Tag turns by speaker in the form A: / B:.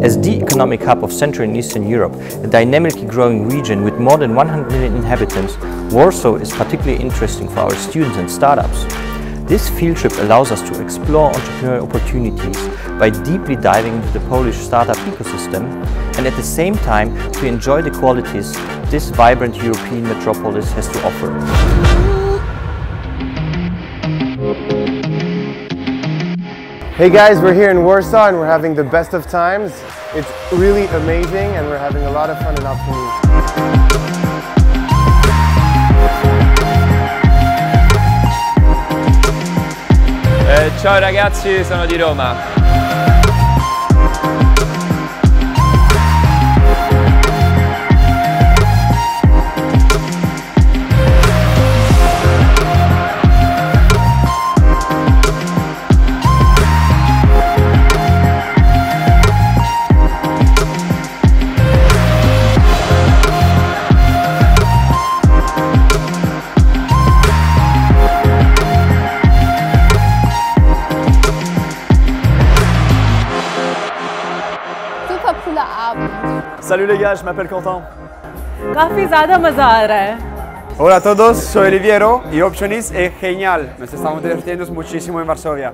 A: As the economic hub of Central and Eastern Europe, a dynamically growing region with more than 100 million inhabitants, Warsaw is particularly interesting for our students and startups. This field trip allows us to explore entrepreneurial opportunities by deeply diving into the Polish startup ecosystem and at the same time to enjoy the qualities this vibrant European metropolis has to offer.
B: Hey guys, we're here in Warsaw and we're having the best of times. It's really amazing and we're having a lot of fun in Entrepreneurial.
C: Ciao ragazzi, sono di Roma.
D: Salut les gars, je m'appelle Quentin.
E: काफी ज़्यादा मज़ा आ रहा है.
D: Hola a todos, soy Oliviero y Optionist es genial. Nos estamos divirtiendo muchísimo en Varsovia.